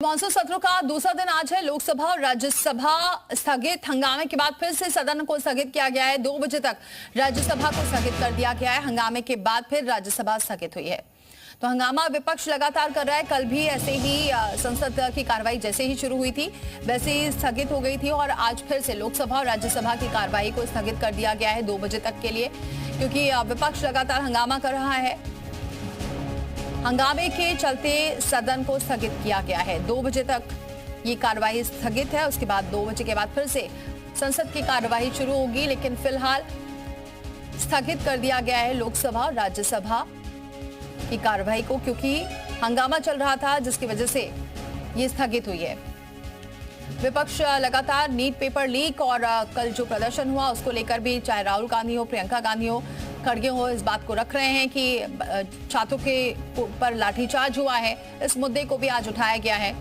Monsoon सत्रों का दूसरा दिन आज है। लोकसभा और राज्यसभा स्थगित। हंगामे के बाद फिर से सदन को स्थगित किया गया है। 2 बजे तक राज्यसभा को स्थगित कर दिया गया है। हंगामे के बाद फिर राज्यसभा स्थगित हुई है। तो हंगामा विपक्ष लगातार कर रहा है। कल भी ऐसे ही संसद की कार्रवाई जैसे ही शुरू हुई थी वैसे ही स्थगित हो गई थी और आज फिर से लोकसभा और राज्यसभा की कार्रवाई को स्थगित कर दिया गया है 2 बजे तक के लिए, क्योंकि विपक्ष लगातार हंगामा कर रहा है। हंगामे के चलते सदन को स्थगित किया गया है। 2 बजे तक ये कार्रवाई स्थगित है। उसके बाद 2 बजे के बाद फिर से संसद की कार्रवाई शुरू होगी, लेकिन फिलहाल स्थगित कर दिया गया है लोकसभा और राज्यसभा की कार्रवाई को, क्योंकि हंगामा चल रहा था जिसकी वजह से ये स्थगित हुई है। विपक्ष लगातार नीट पेपर लीक और कल जो प्रदर्शन हुआ उसको लेकर भी, चाहे राहुल गांधी हो, प्रियंका गांधी हो, खड़गे हो, इस बात को रख रहे हैं कि छात्रों के पर लाठीचार्ज हुआ है। इस मुद्दे को भी आज उठाया गया है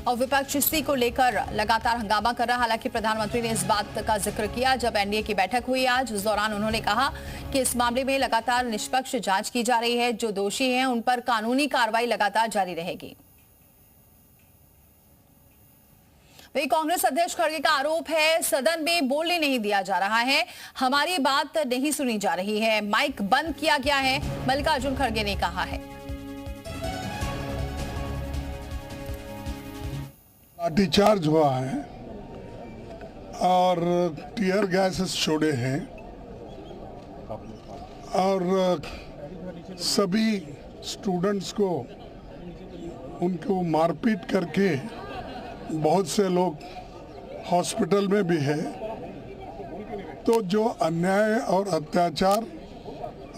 और विपक्ष इसी को लेकर लगातार हंगामा कर रहा है। हालांकि प्रधानमंत्री ने इस बात का जिक्र किया जब एनडीए की बैठक हुई आज। उस दौरान उन्होंने कहा कि इस मामले में लगातार निष्पक्ष जांच की जा रही है। जो दोषी हैं उन पर कानूनी कार्रवाई लगातार जारी रहेगी। वही कांग्रेस अध्यक्ष खड़गे का आरोप है, सदन में बोलने नहीं दिया जा रहा है, हमारी बात नहीं सुनी जा रही है, माइक बंद किया गया है, मल्लिकार्जुन खड़गे ने कहा है। लाठीचार्ज हुआ है और टीयर गैसेस छोड़े हैं और सभी स्टूडेंट्स को उनको मारपीट करके बहुत से लोग हॉस्पिटल में भी है। तो जो अन्याय और अत्याचार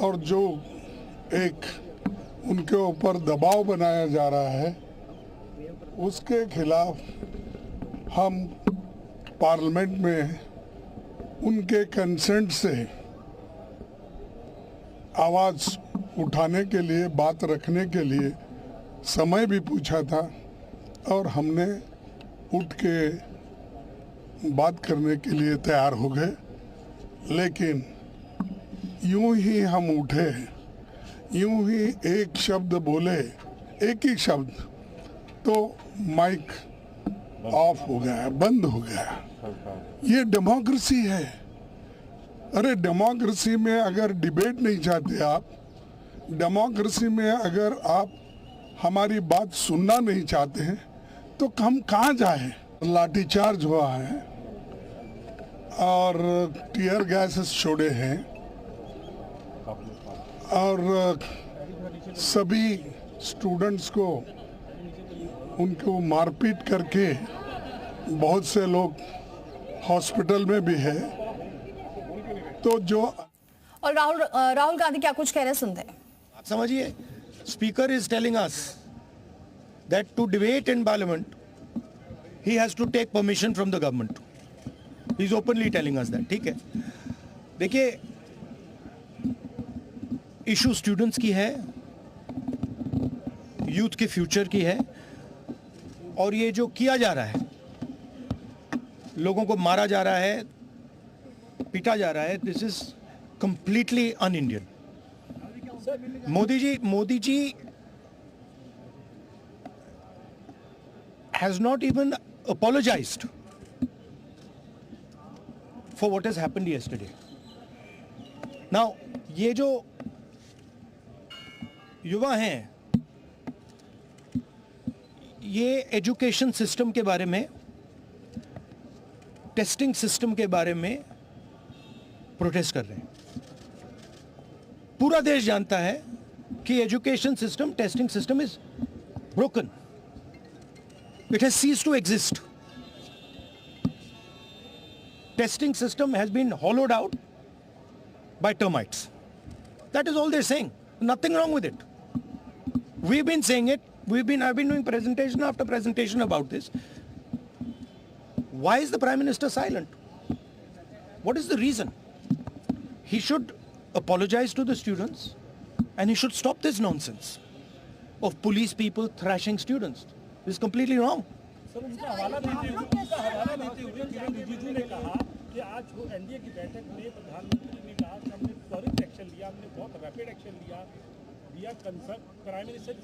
और जो एक उनके ऊपर दबाव बनाया जा रहा है उसके खिलाफ हम पार्लियामेंट में उनके कंसेंट से आवाज़ उठाने के लिए, बात रखने के लिए समय भी पूछा था और हमने उठ के बात करने के लिए तैयार हो गए। लेकिन यूं ही हम उठे, यूं ही एक शब्द बोले, एक ही शब्द, तो माइक ऑफ हो गया, बंद हो गया। ये डेमोक्रेसी है। अरे डेमोक्रेसी में अगर डिबेट नहीं चाहते आप, डेमोक्रेसी में अगर आप हमारी बात सुनना नहीं चाहते हैं तो हम कहाँ जाए। लाठीचार्ज हुआ है और टीयर गैसेस छोड़े हैं और सभी स्टूडेंट्स को उनको मारपीट करके बहुत से लोग हॉस्पिटल में भी है। तो जो और राहुल गांधी क्या कुछ कह रहे हैं, सुनते हैं। आप समझिए, speaker is telling us that to debate in parliament he has to take permission from the government. He is openly telling us that. ठीक है, देखिए इशू स्टूडेंट्स की है, यूथ के फ्यूचर की है और ये जो किया जा रहा है, लोगों को मारा जा रहा है, पीटा जा रहा है, this is completely un Indian. Modi ji has not even apologized for what has happened yesterday. Now, ये जो युवा हैं, ये एजुकेशन सिस्टम के बारे में, टेस्टिंग सिस्टम के बारे में प्रोटेस्ट कर रहे हैं। पूरा देश जानता है कि education system, testing system is broken. It has ceased to exist. Testing system has been hollowed out by termites. That is all they're saying. Nothing wrong with it. We've been saying it. I've been doing presentation after presentation about this. Why is the Prime Minister silent? What is the reason? He should apologize to the students and he should stop this nonsense of police people thrashing students. This is completely wrong. Sir, उनका हवाला देते हुए किरण रिजिजू ने कहा कि आज NDA की बैठक में प्रधानमंत्री ने कहा कि हमने त्वरित एक्शन लिया, हमने बहुत रैपिड एक्शन लिया, कंसर्न प्राइम मिनिस्टर